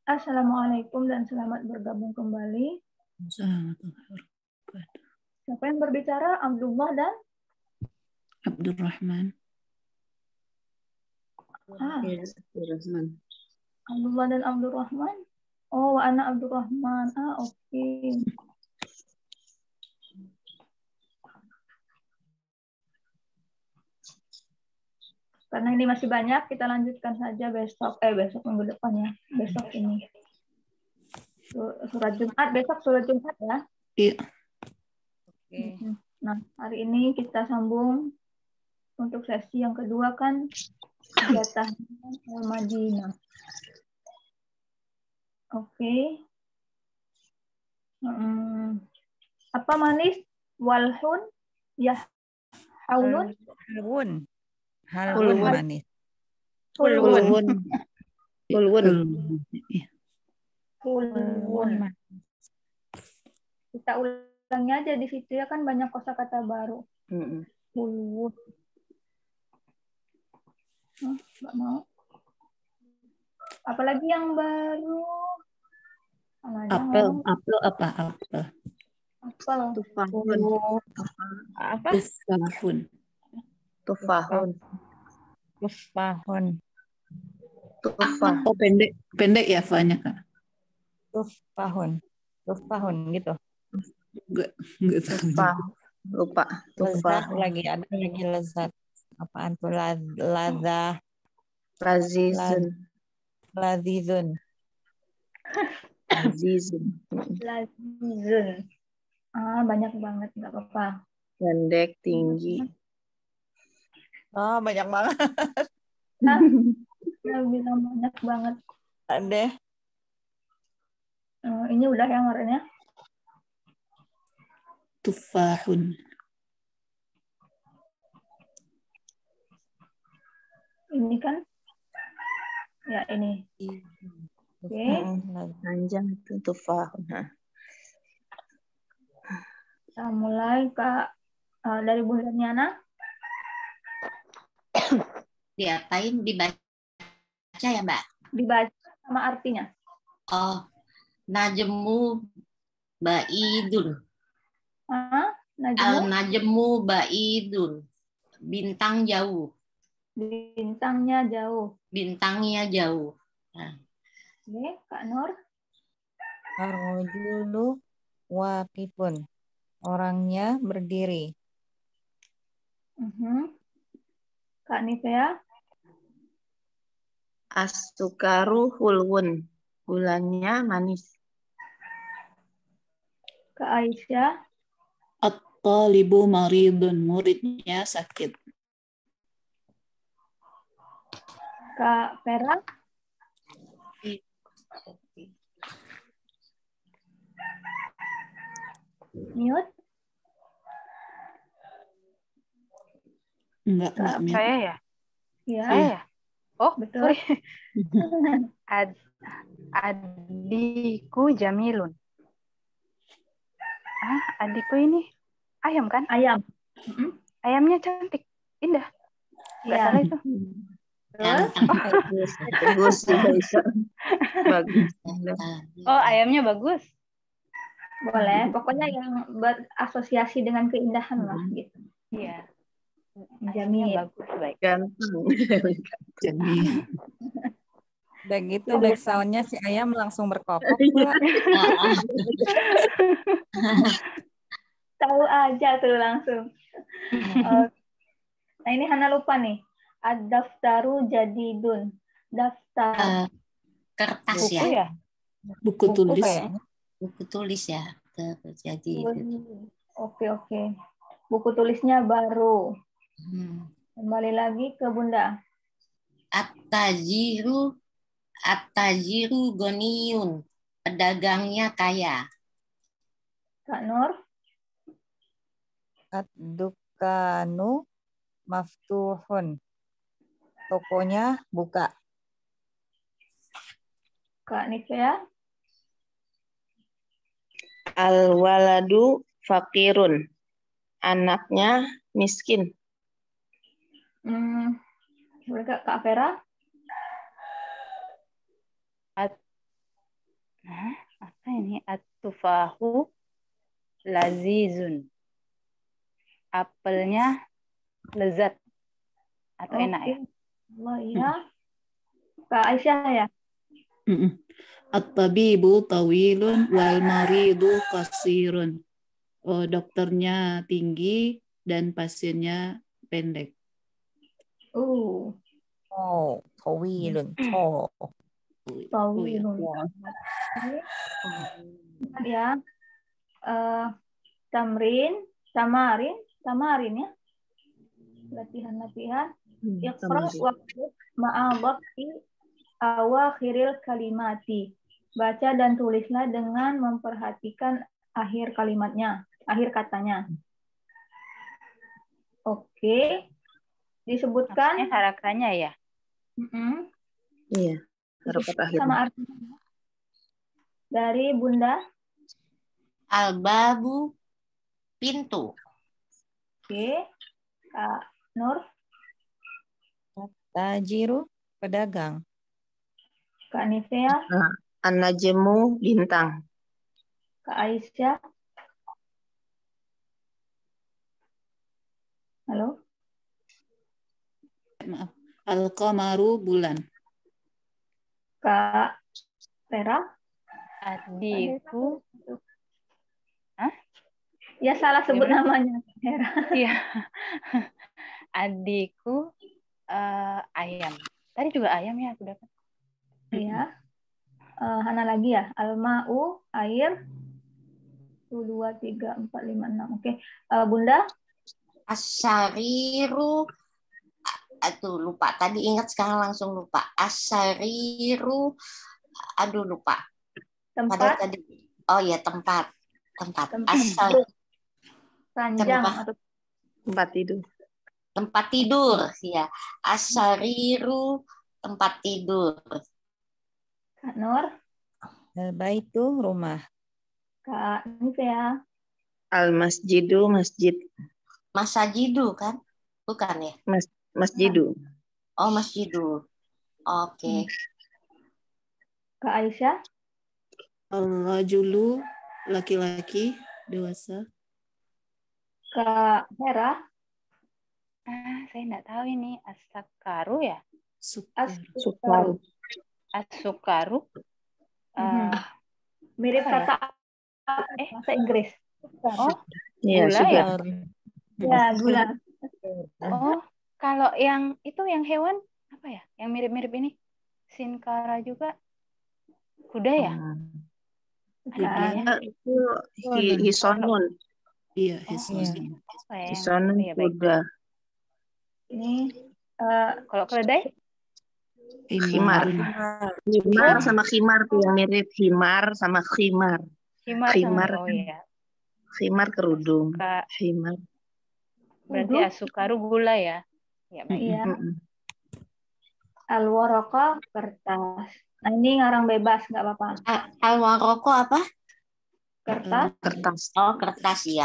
Assalamualaikum dan selamat bergabung kembali. Siapa yang berbicara? Abdullah dan Abdurrahman. Abdullah dan Abdurrahman. Oh, anak Abdurrahman. Oke. Karena ini masih banyak, kita lanjutkan saja besok minggu depan ya. Besok ini. Surat Jumat, besok surat Jumat ya. Iya. Oke. Nah, hari ini kita sambung untuk sesi yang kedua kan kegiatan Al-Madinah. Oke. Apa manis? Walhun? Ya. Haulun? Halwun manis. Hulwun. Kita ulangi aja di situ ya kan banyak kosakata baru. Hulwun. Nggak mau. Apalagi yang baru? Apel apa? Apel. Apa? Tufahun. Tufah. Oh, pendek ya fa-nya, Kak. Tufahun gitu. Enggak tahu. Lupa. Lezat lagi ada lagi lezat. Apaan tuh ladha Lazizun. ladizun. Lazizun. Banyak banget, nggak apa-apa. Pendek, tinggi. Oh, banyak banget. Saya bilang banyak banget. Ada. Ini udah yang warnanya. Tufahun. Ini kan? Ya, ini. Oke. Panjang itu tufahun. Kita mulai, Kak. Dari Bunda Niana. Diapain? Dibaca ya, Mbak? Dibaca sama artinya. Oh, najemu baidun. Najemu baidun. Bintang jauh. Bintangnya jauh. Bintangnya jauh. Nah. Oke, Kak Nur. Ar-rajulu waqifun. Orangnya berdiri. Kak Nivea. As-sukaru hulwun. Gulanya manis. Kak Aisyah. At-talibu maridun. Muridnya sakit. Kak Vera. Mute. Enggak mute. Saya ya? Iya. Saya ya? Oh, betul. Sorry. Adikku Jamilun. Adikku ini ayam kan? Ayam. Ayamnya cantik, indah. Nggak salah itu. Bagus. Bagus. Oh, ayamnya bagus. Boleh. Pokoknya yang berasosiasi dengan keindahan lah gitu. Iya. Jamil. Bagus, baik. Ganteng. Jamil. Udah gitu backsound-nya si ayam langsung berkokok. Tahu aja tuh langsung. Nah ini Hana lupa nih. Ad-daftaru jadidun. Daftar. Kertas Buku ya. ya? Buku tulis. Kayaknya. Buku tulis ya. Jadi Oke. Buku tulisnya baru. Kembali lagi ke Bunda. At-tajiru goniyun. Pedagangnya kaya. Kak Nur. Ad-dukanu maftuhun. Tokonya buka. Kak Nivea. Al-waladu fakirun. Anaknya miskin. Boleh Kak Vera? Hah? Apa ini? At-tufahu lazizun. Apelnya lezat atau enak ya? Allah ya. Kak Aisyah ya. Mm-mm. At-tabibu tawilun wal maridu qasirun. Oh, dokternya tinggi dan pasiennya pendek. Oh, tawilun. Oh. Oh ya. Tawilun. Ya. Tamarin ya. Latihan-latihan. Iqra waqtu ma'abaqti awakhiril kalimati. Baca dan tulislah dengan memperhatikan akhir kalimatnya, akhir katanya. Oke. Disebutkan Maksudnya harakanya ya? Iya. Harakat akhir. sama artinya. Dari Bunda. Al-babu pintu. Oke. Kak Nur. Tajiru pedagang. Kak Nifea. An-najmu bintang. Kak Aisyah. Halo. Maaf. Al-qamaru bulan. Kak Tera. Adikku. Hah? Ya salah sebut Gimana? namanya. Tera. Iya. Adikku ayam. Tadi juga ayam ya aku dapat. Ya. Hana lagi ya. Al-ma'u air. 1, 2, 3, 4, 5, 6. Oke. Bunda. Asyariru. Aduh, lupa. Tadi ingat, sekarang langsung lupa. Asyariru. Aduh, lupa. Padahal Tempat. tadi. Oh ya, tempat. Tempat. Ranjang Tempat. atau Tempat tidur. Tempat tidur. Ya. Asyariru. Tempat tidur. Kak Nur. Al-baitu rumah. Kak Nifea. Al-masjidu masjid. Masajidu kan? Bukan ya? Masjidu. Oh, masjidu. Oke. Kak Aisyah. Al-rajulu laki-laki dewasa. Kak Hera. Saya nggak tahu ini as-sakaru ya? Sukaru. As-sukaru. Mirip apa ya? kata bahasa Inggris. Oh, Iya, gula sugar. ya? Ya, gula. Oh, kalau yang itu yang hewan apa ya? Yang mirip-mirip ini? Sinkara juga. Kuda ya? Nah, Itu hisonun. Iya, Oh, hisnun. apa ya? Hisonun Iya, baik. kuda. ini Kalau keledai? Khimar. Himarun. Himar sama khimar tuh yang mirip. Himar sama khimar. Himar Khimar sama, oh kan. iya. Khimar kerudung. Kak, Himar. berarti asukaru gula ya? Ya, baik. iya. Mm-mm. Al-waraqah kertas. Nah, ini ngarang bebas, nggak apa-apa. Al-waroko apa? Kertas. Kertas. Oh, kertas ya.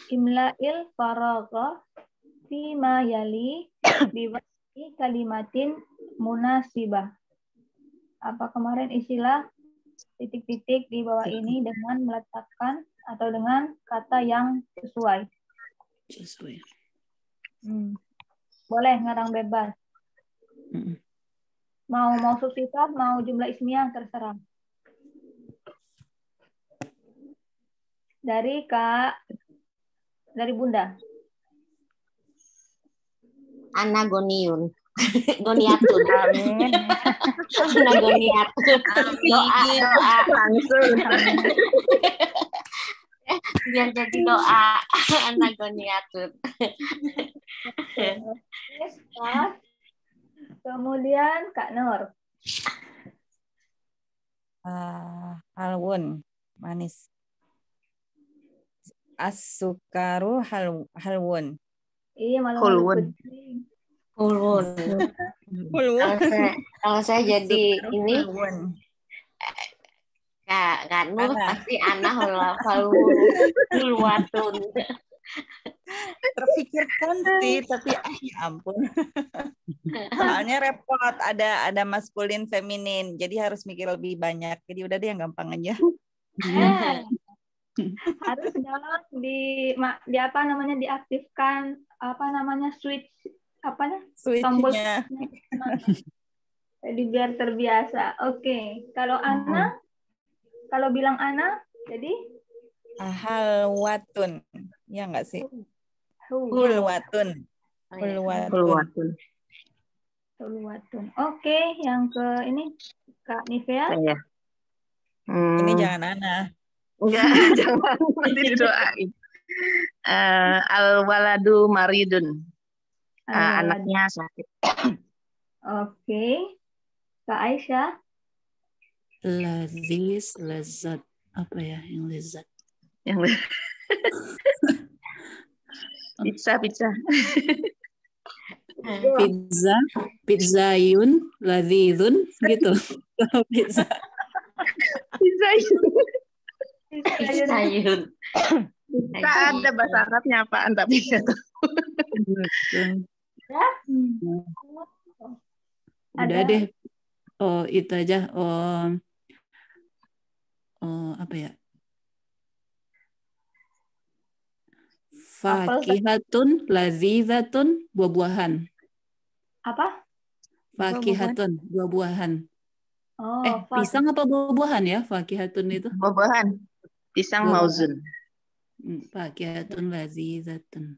Imla'il faragha fima yali biwasfi kalimatin munasibah. Apa kemarin istilah titik-titik di bawah ini dengan meletakkan atau dengan kata yang sesuai. Sesuai. Boleh ngarang bebas. Mm-mm. Mau substitut, mau jumlah ismiyah, terserah. Dari Bunda. Anagoniun. Goniatun. Amin. Anagoniatun. Doa. Langsung. Biar jadi doa. Anagoniatun. Kemudian Kak Nur. Halwun manis. As-sukaru halwun. Iya, malu Hulwun. kucing. Ulun. Kalau saya jadi ini Kak Nur pasti anah hulwatun. Terpikirkan sih, tapi ya ampun. Soalnya repot, ada maskulin, feminin, jadi harus mikir lebih banyak. Jadi udah deh yang gampang aja. Harus dong di apa namanya diaktifkan apa namanya switch tombol Switch-nya. jadi biar terbiasa. Oke, kalau Ana, kalau bilang Ana, jadi Halwatun, ya nggak sih? Hulwatun. Hulwatun. Hulwatun. Oke, yang ke ini Kak Nivea. Saya. Ini jangan Ana. Enggak, jangan nanti didoain. Al-waladu maridun. Anaknya sakit. Oke. Kak Aisyah. Lazis, lezat. Apa ya yang lezat? Yang pizza. Pizza, pizzayun, lazizun gitu. Kalau pizza. Sayun. Kita ada bahasa Arabnya apaan tapi nggak tahu. Udah deh. Oh, itu aja. Apa ya? Fakihatun, lazizatun, buah-buahan. Apa? Fakihatun, buah-buahan. Oh, pisang apa buah-buahan ya? Fakihatun itu. Buah-buahan. Pisang mauzun. Fakihatun, lazizatun.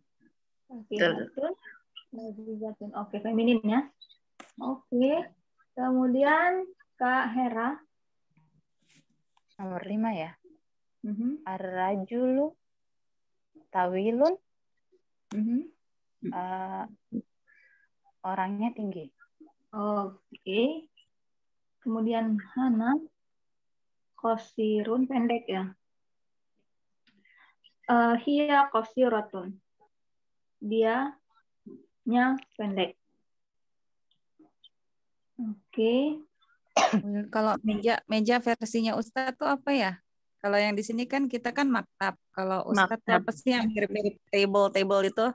Fakihatun, lazizatun. Oke, feminin ya. Oke. Kemudian Kak Hera. Nomor 5 ya. Ar-rajulu tawilun. Orangnya tinggi. Oke. Kemudian Hana. Qasirun, pendek ya. Hiya qasiratun. Dia-nya pendek. Oke. Kalau meja versinya Ustadz tuh apa ya? Kalau yang di sini kan kita kan maktab. Kalau Ustadz tuh apa sih yang mirip-mirip table itu?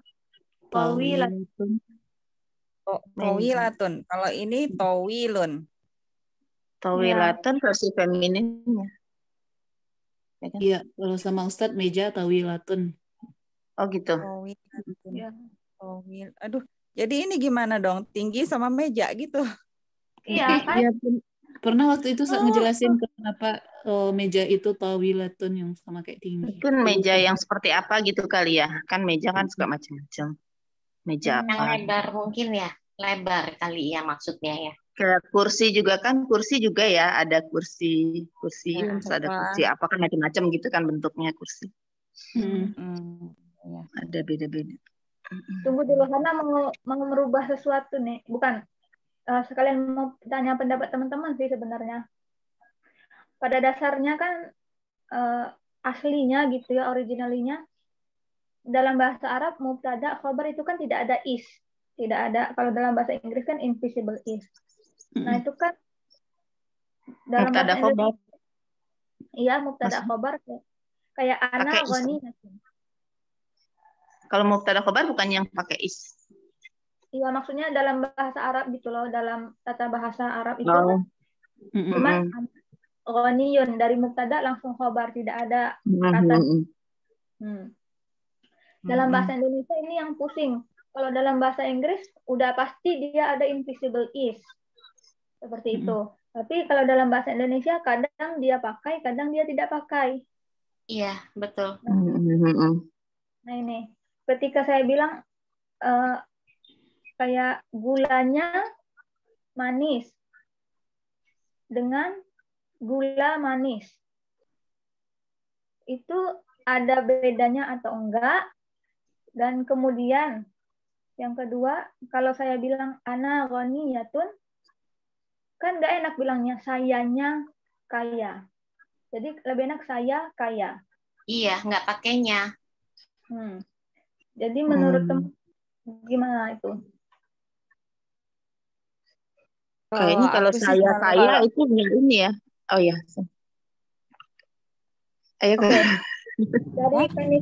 Tawilatun. Tawilatun. Kalau ini tawilun. Tawilatun versi femininnya. Iya, kalau sama Ustadz meja tawilatun. Oh gitu. Tawilatun. Aduh, jadi ini gimana dong? Tinggi sama meja gitu. Iya kan? Iya, pernah waktu itu ngejelasin kenapa meja itu tawilatun yang sama kayak tinggi. Mungkin meja yang seperti apa gitu kali ya. Kan meja kan suka macam-macam. Meja Yang apa? lebar mungkin ya. Lebar kali ya maksudnya ya. Kayak kursi juga kan, kursi juga ya. Ada kursi, terus ada kursi apa kan macam-macam gitu kan bentuknya kursi. Ada beda-beda. Tunggu dulu, Hana mau merubah sesuatu nih. Bukan. Sekalian mau tanya pendapat teman-teman sih sebenarnya. Pada dasarnya kan aslinya gitu ya, originalinya dalam bahasa Arab mubtada khobar itu kan tidak ada is. Tidak ada, kalau dalam bahasa Inggris kan invisible is. Nah, itu kan dalam mubtada bahasa khobar. Iya, mubtada khobar kayak ana ghani. Kalau mubtada khobar bukan yang pakai is. Iya, maksudnya dalam bahasa Arab gitu loh, dalam tata bahasa Arab itu cuman ghaniyun dari mubtada langsung khobar, tidak ada kata. Dalam bahasa Indonesia ini yang pusing. Kalau dalam bahasa Inggris udah pasti dia ada invisible is. Seperti itu. Tapi kalau dalam bahasa Indonesia kadang dia pakai, kadang dia tidak pakai. Iya, betul. Nah ini, ketika saya bilang kayak gulanya manis dengan gula manis. Itu ada bedanya atau enggak? Dan kemudian yang kedua, kalau saya bilang ana ghaniyatun, kan nggak enak bilangnya sayanya kaya. Jadi lebih enak saya kaya. Iya, nggak pakainya. Jadi menurut teman gimana itu? Kayaknya kalau saya kaya itu ini ya. Oh ya. Ayo Dari Penny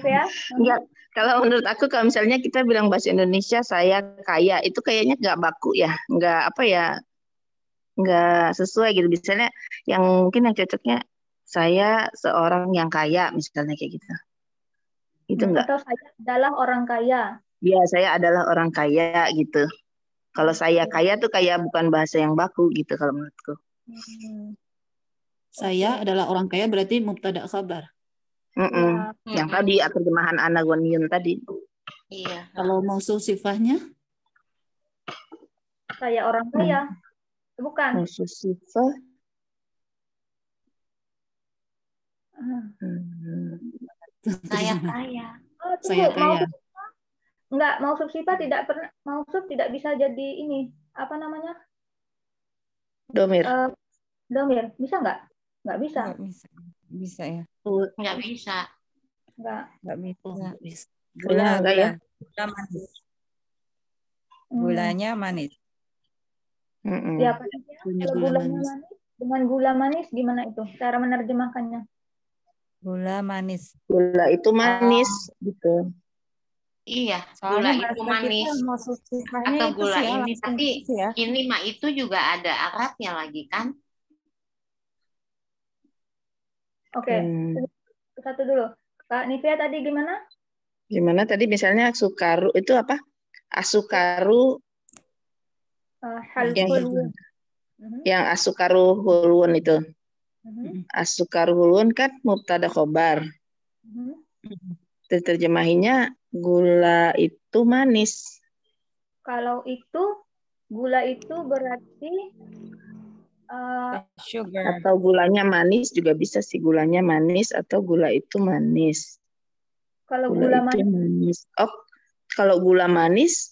ya. Enggak, Kalau menurut aku kalau misalnya kita bilang bahasa Indonesia saya kaya itu kayaknya nggak baku ya, nggak apa ya, nggak sesuai gitu. Misalnya yang mungkin yang cocoknya saya seorang yang kaya misalnya kayak gitu. Itu enggak. Atau saya adalah orang kaya. Ya, saya adalah orang kaya gitu. Kalau saya kaya tuh kayak bukan bahasa yang baku gitu kalau menurutku. Saya adalah orang kaya berarti mubtada khabar. Ya. Yang tadi terjemahan anagonium tadi. Iya. Kalau mausuf sifahnya? Saya orang kaya. Bukan. Mausuf sifah. Saya kaya. Oh, tunggu. Saya kaya. Enggak, mausuf sifat tidak pernah, mausuf tidak bisa jadi ini. Apa namanya? Domir. Domir. Bisa nggak? Nggak bisa. Nggak bisa. Bisa ya? Nggak bisa. Nggak bisa. Nggak bisa. Gula, Enggak ya? Gula manis. Gulanya manis. Ya, kalau gulanya manis. Dengan gula manis gimana itu? Cara menerjemahkannya? Gula manis. Gula itu manis gitu. Iya, Soalnya gula itu manis. Atau gula ya, ini, tapi ya. ini mah itu juga ada Arabnya lagi kan? Oke, satu dulu. Kak Nivia tadi gimana? Gimana tadi misalnya sukaru itu apa? Asukaru yang asukaru hulwun itu. Asukaru hulwun kan mubtada khobar. Terjemahinya gula itu manis. Kalau itu gula itu berarti sugar. Atau gulanya manis juga bisa sih, gulanya manis atau gula itu manis. Kalau gula itu manis. Oh, kalau gula manis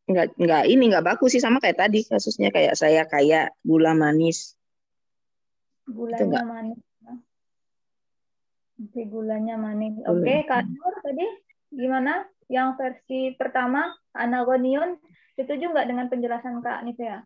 nggak baku sih, sama kayak tadi kasusnya kayak saya kaya gula manis. Gulanya manis. Oke, gulanya manis. Oke, Kak Nur tadi gimana? Yang versi pertama anagonion, setuju nggak dengan penjelasan Kak Nivea?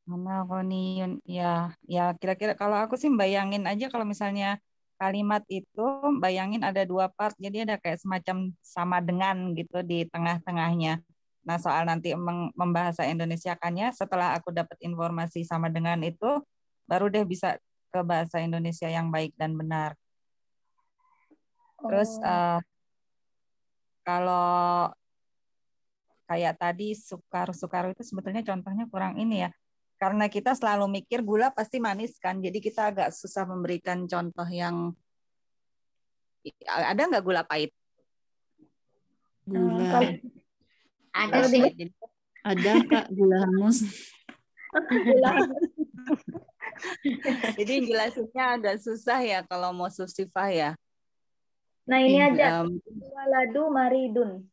Anagonion, ya kira-kira kalau aku sih bayangin aja kalau misalnya kalimat itu bayangin ada dua part, jadi ada kayak semacam sama dengan gitu di tengah-tengahnya. Nah, soal nanti membahasa Indonesiakannya, setelah aku dapat informasi sama dengan itu, baru deh bisa ke bahasa Indonesia yang baik dan benar. Terus kalau kayak tadi sukaru itu sebetulnya contohnya kurang ini ya. Karena kita selalu mikir gula pasti manis kan, jadi kita agak susah memberikan contoh yang ada nggak gula pahit? Gula. Ada sih. Ada Kak, gula hangus. Jadi jelasinnya agak susah ya kalau mau sifah ya. Nah ini aja. Waladu maridun.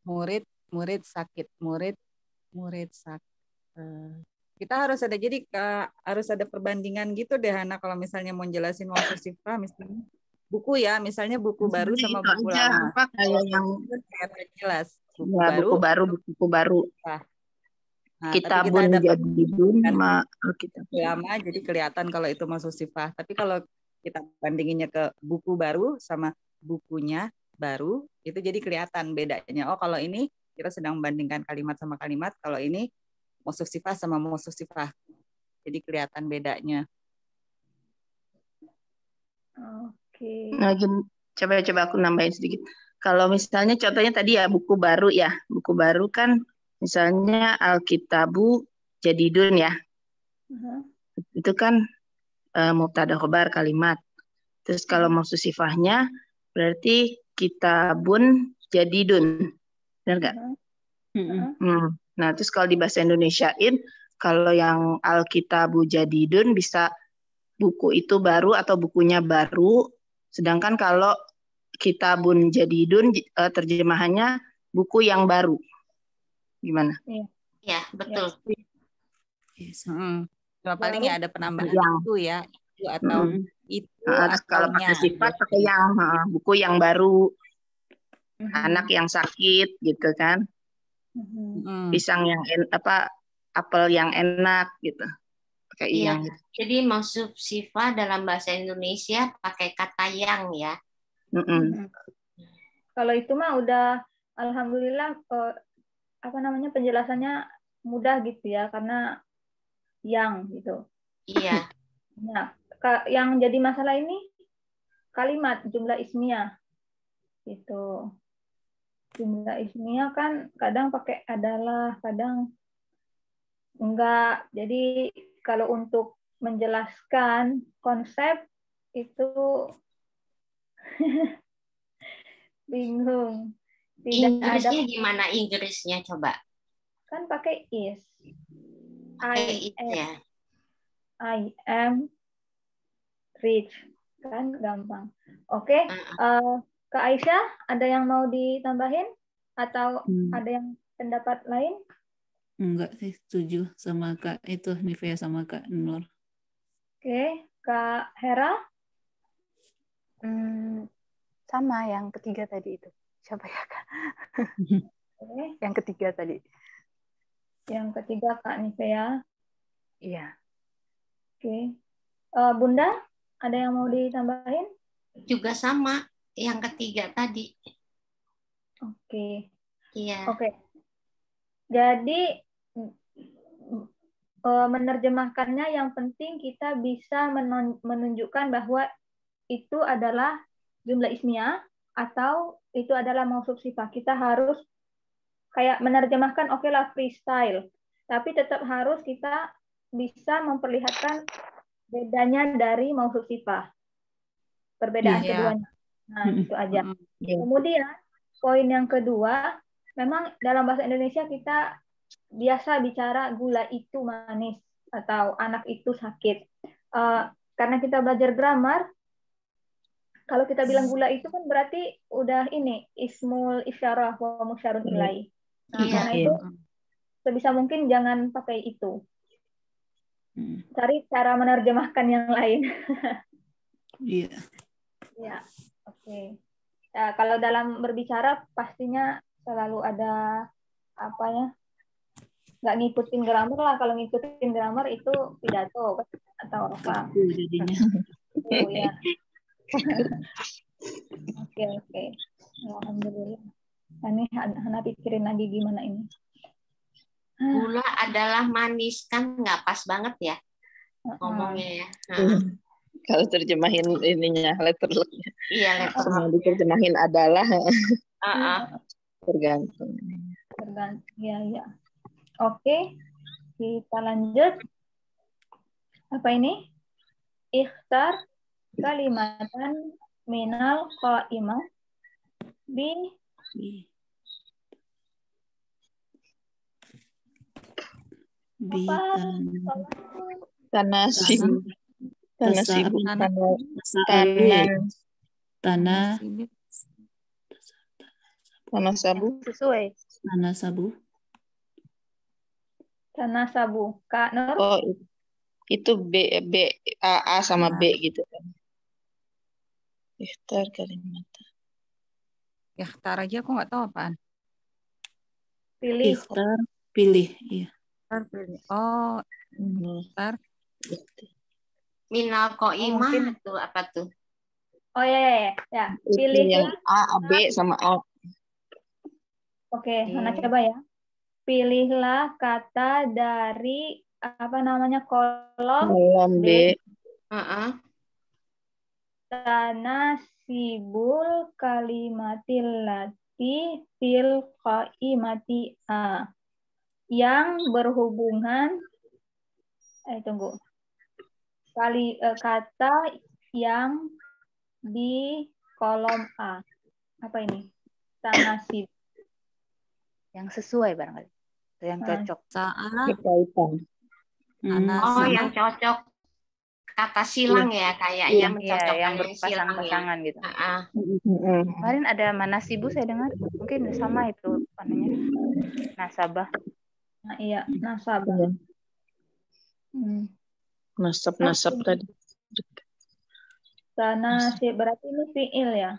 Murid sakit. Murid sakit. Kita harus ada, jadi harus ada perbandingan gitu deh Hana, kalau misalnya mau jelasin maksud sifah misalnya buku ya, misalnya buku baru sama buku lama. Apa kayak yang jelas buku ya, baru. Buku baru. Nah, kita tapi bun ada jadidun sama kita lama, jadi kelihatan kalau itu masuk sifah. Tapi kalau kita bandinginnya ke buku baru sama bukunya baru, itu jadi kelihatan bedanya. Oh, kalau ini kita sedang membandingkan kalimat sama kalimat, kalau ini mausuf sifah sama mausuf sifah. Jadi kelihatan bedanya. Oke. Nah, coba aku nambahin sedikit. Kalau misalnya contohnya tadi ya buku baru ya. Buku baru kan misalnya Alkitabu Jadidun ya. Itu kan mubtada khobar kalimat. Terus kalau mausuf sifahnya berarti kitabun jadidun. Benar nggak? Nah, terus kalau di bahasa Indonesiain, kalau yang Alkitabu Jadidun bisa buku itu baru atau bukunya baru, sedangkan kalau Kitabun Jadidun terjemahannya buku yang baru. Gimana? Iya, betul. Paling ya ada penambahan itu ya, atau itu kalau pakai sifat pakai yang buku yang baru, anak yang sakit gitu kan. Pisang yang apel yang enak gitu, pakai yang gitu. Jadi maksud sifat dalam bahasa Indonesia pakai kata yang ya. Kalau itu mah udah alhamdulillah penjelasannya mudah gitu ya, karena yang gitu. Iya. Nah, yang jadi masalah ini kalimat jumlah ismiyah gitu. Jumlah ismiyah kan kadang pakai adalah, kadang enggak. Jadi kalau untuk menjelaskan konsep itu bingung. Tidak Inggrisnya ada. gimana Inggrisnya coba? Kan pakai is. Pakai it ya. I am rich. Kan gampang. Oke. Kak Aisyah, ada yang mau ditambahin? Atau ada yang pendapat lain? Enggak sih, setuju sama Kak itu, Nivea sama Kak Nur. Oke. Kak Hera? Sama yang ketiga tadi itu. Siapa ya, Kak? Oke. Yang ketiga tadi. Yang ketiga Kak Nivea. Iya. Oke. Bunda, ada yang mau ditambahin? Juga sama yang ketiga tadi. Oke. Iya. Oke. Jadi menerjemahkannya yang penting kita bisa menunjukkan bahwa itu adalah jumlah ismiyah atau itu adalah mausuf sifat. Kita harus kayak menerjemahkan oke lah freestyle, tapi tetap harus kita bisa memperlihatkan bedanya dari mausuf sifat. Perbedaan keduanya. Nah, itu aja. Kemudian poin yang kedua, memang dalam bahasa Indonesia kita biasa bicara gula itu manis atau anak itu sakit. Karena kita belajar grammar, kalau kita bilang gula itu kan berarti udah ini ismul isyarah wa musyarun ilaih. Nah, karena itu sebisa mungkin jangan pakai itu. Cari cara menerjemahkan yang lain. Iya. Ya, oke. Ya, kalau dalam berbicara pastinya selalu ada apa ya? Nggak ngikutin grammar lah. Kalau ngikutin grammar itu pidato atau apa? Jadinya. Oh ya. Oke. Alhamdulillah. Ini Hana pikirin lagi gimana ini. Gula adalah manis, kan nggak pas banget ya ngomongnya ya. Kalau terjemahin ininya letter luck-nya. Iya, letter Semua luck. diterjemahin adalah tergantung. Ya. Oke, kita lanjut. Apa ini? Ikhtar kalimatan minal qaimah bi tanah sabu. Kak Nur? Oh, itu A sama B gitu kan. Ikhtar kalimat. Ikhtar aja aku nggak tahu apaan. Pilih. Ikhtar, pilih. Iya. Pilih. Oh, ikhtar. Minal qaimah itu apa tuh? Oh ya. Pilih yang A, B sama A. Oke, Hana coba ya. Pilihlah kata dari kolom B. Tanasibul kalimatil lati fil qaimati A. Yang berhubungan kata yang di kolom A. Apa ini? Tanasib. Yang sesuai barangkali. Yang cocok. Yang cocok. Kata silang ya, kayak yang mencocokkan yang berpasang-pasangan gitu. Kemarin ada manasibu saya dengar, mungkin sama itu nasabah. Nah, iya, nasabah. Nasab tadi. Tanasib berarti ini fiil ya.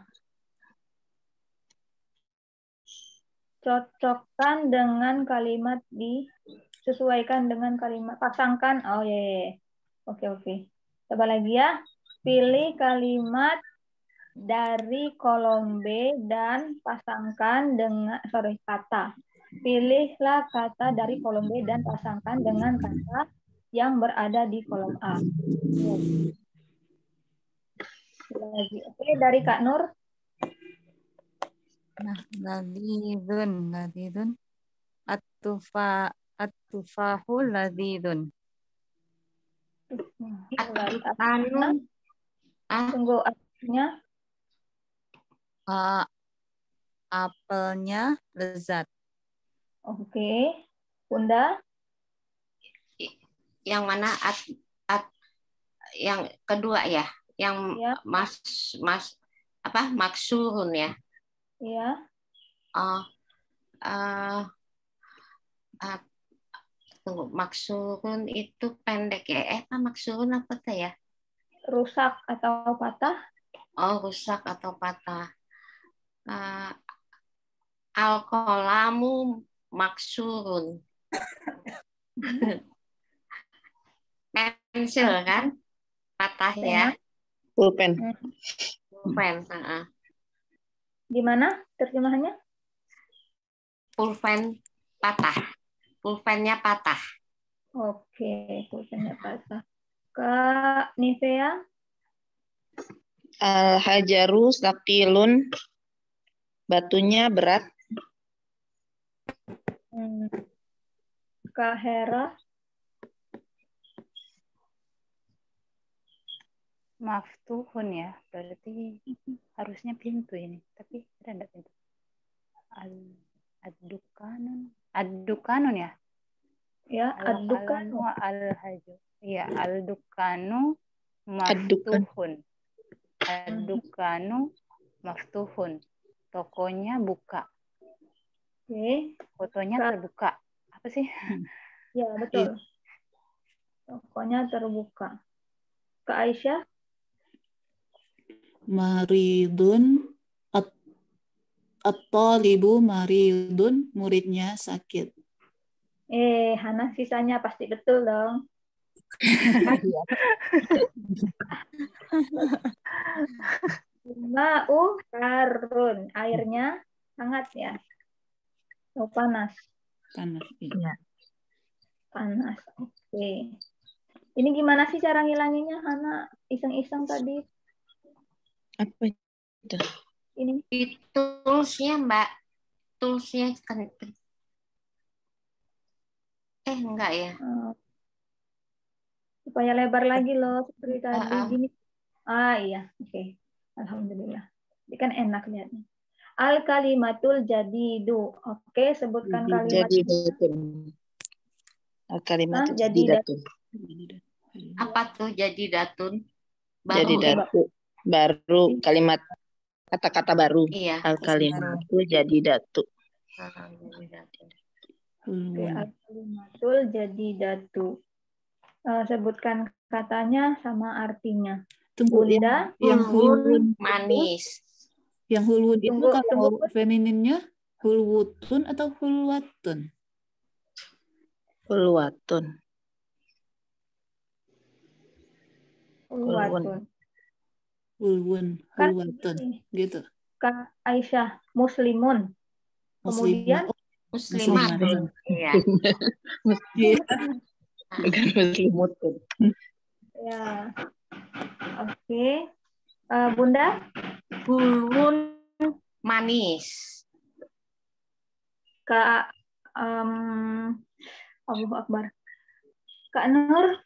Cocokkan dengan kalimat disesuaikan dengan kalimat, pasangkan. Oh ya. Oke. Coba lagi ya. Pilih kalimat dari kolom B dan pasangkan dengan kata. Pilihlah kata dari kolom B dan pasangkan dengan kata yang berada di kolom A. Lagi. Oke, dari Kak Nur. Nah, ladidun. At-tufahu ladidun. Anu, Tunggu artinya. Apelnya lezat. Oke. Bunda. yang mana yang kedua ya, yang Ya. maksurun ya. Ya. Tunggu, maksurun itu pendek ya? Maksurun apa tuh ya? Rusak atau patah. Oh, rusak atau patah. Al-qalamu maksurun. Pensil kan? Patah ya. Pulpen. Pulpen. Di mana terjemahannya? Pulpen patah. Pulpennya patah. Oke, pulpennya patah. Kak Nivea. Al-hajaru sakilun. Batunya berat. Kak Hera. Maftuhun ya, berarti harusnya pintu ini, tapi ada enggak pintu? Ad-dukanun ya? Ya, ad-dukanu. Al-haju. Iya, al-dukanu maftuhun. Ad-dukanu maftuhun. Tokonya buka. Oke. Fotonya terbuka. Apa sih? Ya, betul. Tokonya terbuka. Kak Aisyah. Maridun at-talibu maridun, muridnya sakit. Hana sisanya pasti betul dong. Ma'u harun, airnya hangat ya. Oh, panas. Panas. Iya. Panas. Oke. Ini gimana sih cara ngilanginnya, Hana? Iseng-iseng tadi. Apa itu? Ini. Toolsnya Mbak. Toolsnya kan. Enggak ya. Supaya lebar lagi loh seperti tadi. Gini. Iya. Oke. Alhamdulillah. Ini kan enak lihatnya. Al-kalimatul jadidu. Oke, sebutkan kalimat. Jadidatun. Al-kalimatul jadidatun. Apa tuh jadidatun? Jadidatu. Baru kalimat kata-kata baru. Iya. Al-kalimatul jadidatu. Oke, al-kalimatul jadidatu. Sebutkan katanya sama artinya. Tunggu, Bunda. yang hulwun manis. Yang hulwun itu kalau femininnya hulwutun atau hulwatun? Hulwatun. Hulwun, hulwatun, gitu. Kak Aisyah, muslimun. Kemudian muslimat. Iya. Bukan muslimutun. Ya. Oke. Bunda? Hulwun manis. Kak Allahu Akbar. Kak Nur?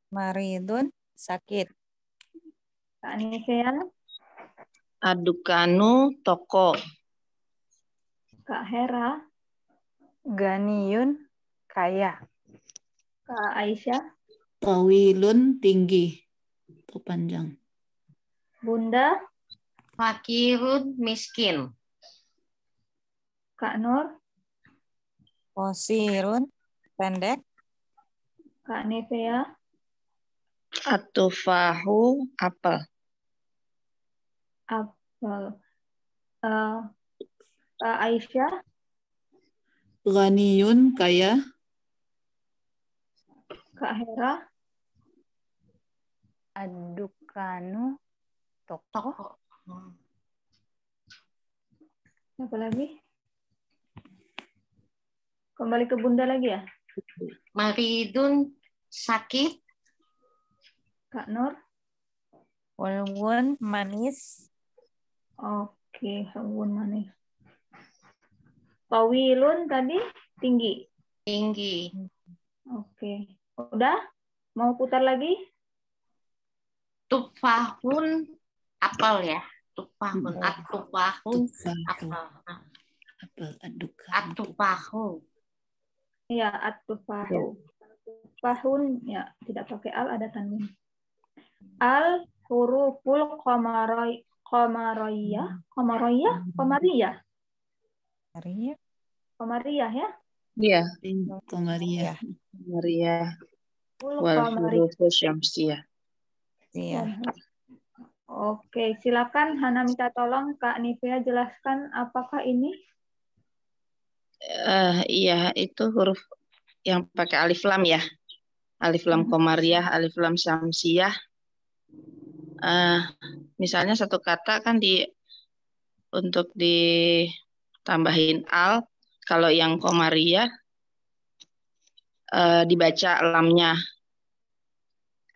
Maridun sakit. Kak Nivea? Adukanu toko. Kak Hera? Ganiyun kaya. Kak Aisyah? Tawilun tinggi atau panjang. Bunda? Fakirun miskin. Kak Nur? Qasirun pendek. Kak Nivea? Atufahu apel. Apel. Kak Aisyah? Ghaniyun kaya. Kak Hera? Adukanu Toko. Apa lagi? Kembali ke Bunda lagi ya? Maridun sakit. Kak Nur? Walwun manis. Oke, hawun manis. Tawilun tadi tinggi. Tinggi. Oke. Udah? Mau putar lagi? Tufahun apel ya. Tufahun. Hmm. Atufahun Tufahu. apel. Apel aduk. Atufahu. Iya, at-tufahu. Tufahun ya tidak pakai al, ada tanwin. Al huruful qamariyah. Qamariyah ya. Iya, Komaria. Maria Huruful wal qamariyah. hurufus syamsiyah. Iya. Oke, silakan Hana minta tolong Kak Nivea jelaskan apakah ini? Iya, itu huruf yang pakai alif lam ya. Alif lam komariah, alif lam syamsiyah. Misalnya satu kata kan untuk ditambahin al, kalau yang komariah dibaca lamnya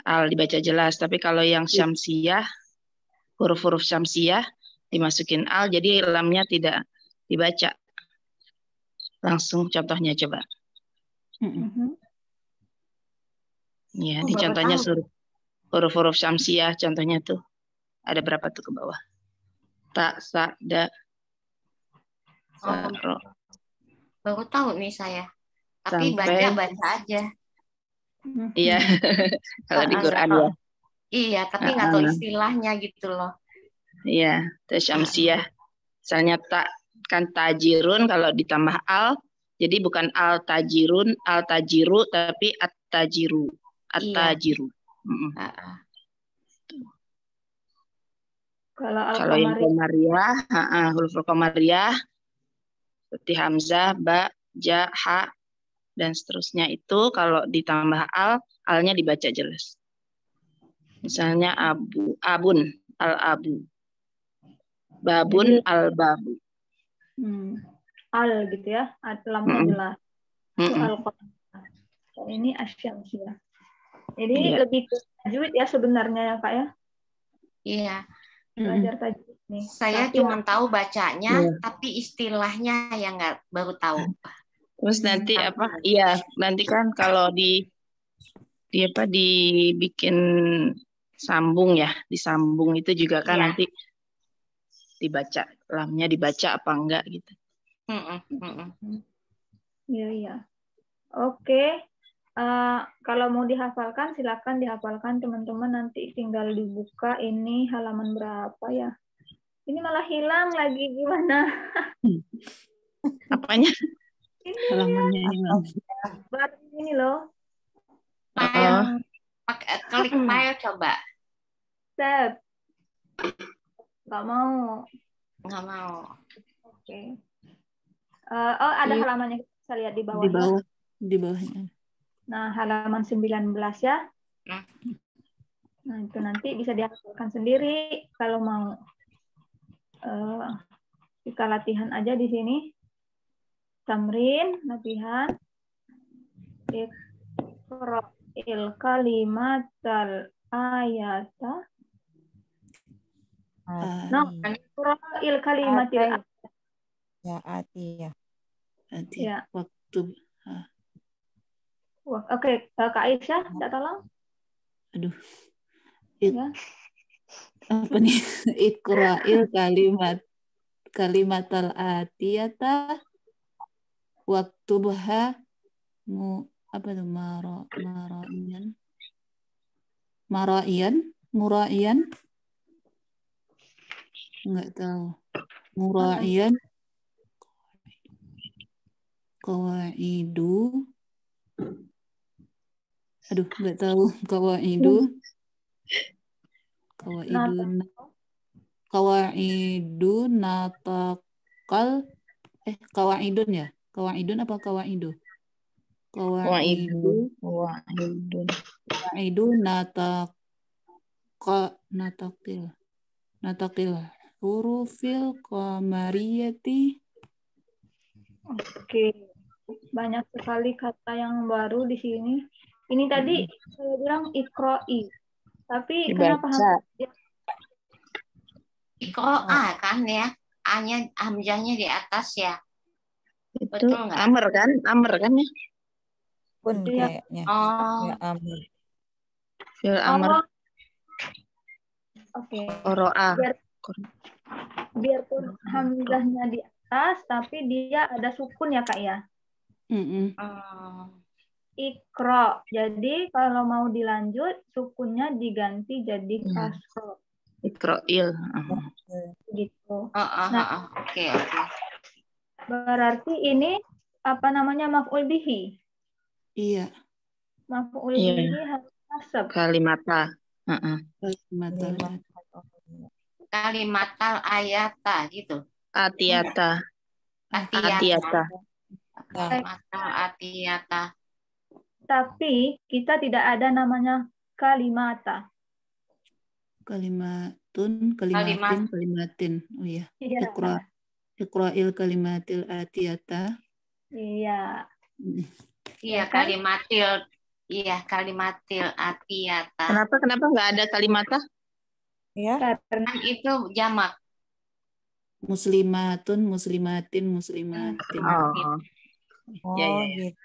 al, dibaca jelas. Tapi kalau yang syamsiyah, huruf-huruf syamsiyah dimasukin al, jadi lamnya tidak dibaca. Langsung contohnya coba. Ya, ini contohnya huruf-huruf syamsiyah, contohnya tuh ada berapa tuh ke bawah? Ta, sa, da, sa, ro. Baru tahu nih saya. Tapi Sampai baca aja. iya. Kalau di Quran ya. Iya, tapi nggak tahu istilahnya gitu loh. Iya, terus syamsiyah. Misalnya tak kan tajirun, kalau ditambah al, jadi bukan al tajirun, al tajiru, tapi at tajiru. At tajiru. Kalau yang komariah, huruf komariah seperti hamzah, ba, ja, ha, dan seterusnya itu kalau ditambah al, alnya dibaca jelas. Misalnya abun, al-abu. Babun, al-babu. Al gitu ya, lamnya jelas. Itu al-qamar. Ini asyamsiyah. Jadi lebih ke tajwid ya sebenarnya ya Kak ya? Iya. Belajar tajwid nih. Saya cuma tahu bacanya, tapi istilahnya yang nggak baru tahu. Terus nanti apa? Iya, nanti kan kalau dibikin sambung ya, disambung itu juga kan nanti dibaca, lamnya dibaca apa enggak gitu. Iya. Oke. Kalau mau dihafalkan silakan dihafalkan teman-teman, nanti tinggal dibuka ini halaman berapa ya. Ini malah hilang lagi, gimana? Apanya? Ini Halamannya hilang. baru ini loh. Klik file coba. Save. Nggak mau. Oke. Ada halamannya, kita lihat di bawah. Di bawahnya. Nah, halaman 19 ya. Nah, itu nanti bisa dihafalkan sendiri kalau mau. Kita latihan aja di sini. Tamrin, latihan. Iqra'il kalimatal ayata. Iqra'il kalimatil ayata. Ya, Ati ya. Waktu. Oke, Kak Aisyah, minta tolong. Aduh. Apa nih? Iqra'il kalimatal atiyata waktubha apa tuh mura'iyan enggak tahu. Mura'iyan qawaidu. Aduh, enggak tahu. Qawaidu natakal qawaidun ya? Qawaidun apa qawaidu? Qawaidu natakil. Natakil hurufil qamariyati. Oke. Banyak sekali kata yang baru di sini. Ini tadi saya bilang ikroi. Tapi kenapa Dibaca. Ikro'a kan ya. A-nya, hamzahnya di atas ya. Itu Betul nggak? amr kan? Amr kan ya? Pun Iya. kayaknya. Oh, Ya, amin. Fil amr. Oh, oke. Qoro'a. Biarpun hamzahnya di atas, tapi dia ada sukun ya Kak ya. Mm-mm. Ikro. Jadi kalau mau dilanjut, sukunnya diganti jadi kasro. Ikro'il. Gitu. Oke. Berarti ini apa namanya maf'ul bihi. Iya. Maf'ul Iya. bihi harus nasab. Kalimata. Kalimatal ayata gitu. Atiyata. Atiyata. Kalimatal atiyata. Tapi kita tidak ada namanya kalimata. Kalimatin. Oh iya. Iya. Iqra'il kalimatil atiyata. Iya. Iya, kalimatil atiyata. Kenapa nggak ada kalimata? Ya. Karena Kan itu jamak. Muslimatin. Oh, Ya. gitu.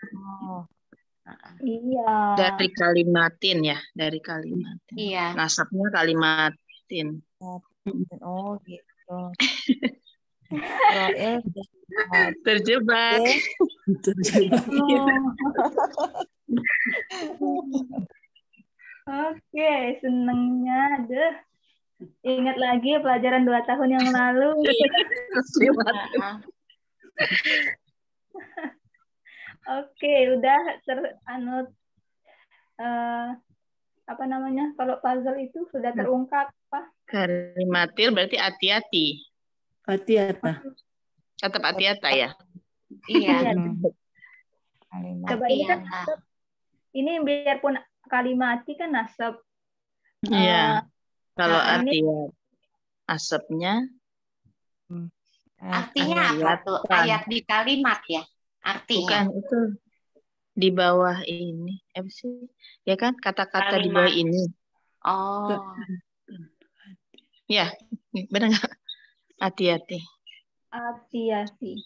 iya. Dari kalimatin ya, dari kalimatin. Iya. Nasabnya kalimatin. Oh, gitu. Roel Terjebak. Oke, senengnya deh. Ingat lagi pelajaran 2 tahun yang lalu. Oke, udah apa namanya? Kalau puzzle itu sudah terungkap, Pak. Kalimatil berarti hati-hati. Atiyata. Tetap hati-hati ya. Iya. Coba ini kan nasab. Ini biarpun kalimati kan nasab. Iya. Kalau ini atiyat asapnya artinya apa tuh? Ayat di kalimat ya? Artinya. bukan itu di bawah ini. Apa sih? Ya kan kata-kata di bawah ini. Oh. Ya, benar nggak? Hati-hati. Hati-hati.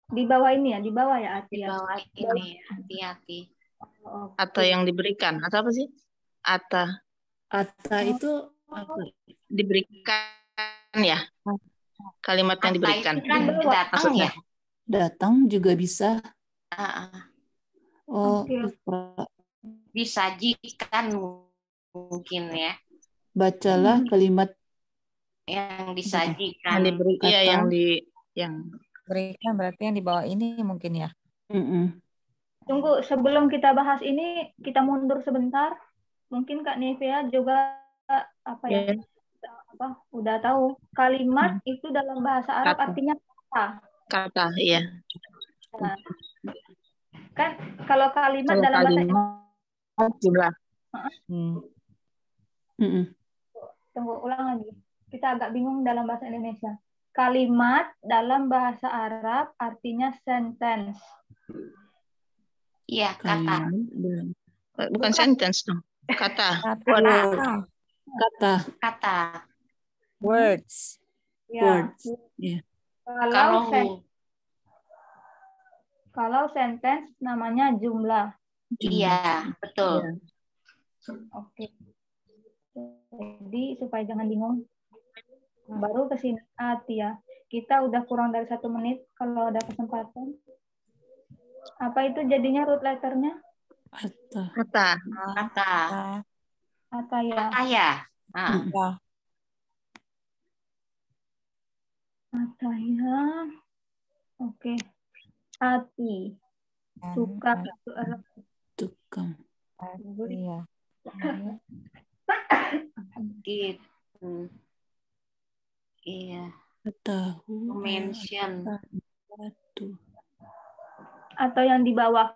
Di bawah ini ya, di bawah ya Di hati-hati. bawah ini hati-hati. Atau yang diberikan. Atau apa sih? Ata itu apa? Diberikan ya. Kalimat yang diberikan. Itu kan datang ya? Datang juga bisa. Oh, disajikan mungkin ya. Bacalah kalimat yang disajikan. Yang berikan berarti yang di bawah ini mungkin ya. Tunggu, sebelum kita bahas ini, kita mundur sebentar. Mungkin Kak Nevia juga udah tahu kalimat itu dalam bahasa Arab artinya kata. Kata, iya. Nah, kan kalau kalimat dalam bahasa jumlah. Tunggu, ulang lagi. Kita agak bingung dalam bahasa Indonesia. Kalimat dalam bahasa Arab artinya sentence. Iya, kata. Bukan sentence dong. Kata. Kata. Words. Ya. Words. Yeah. Kalau sentence namanya jumlah. Iya, betul. Oke. Jadi supaya jangan bingung. Baru ke sini ya. Kita udah kurang dari 1 menit kalau ada kesempatan. Apa itu jadinya root letternya? Kata ya. Oke. Hati. Suka. Tukang. Iya. Gitu. Iya. Tahu. Mention. Atau yang di bawah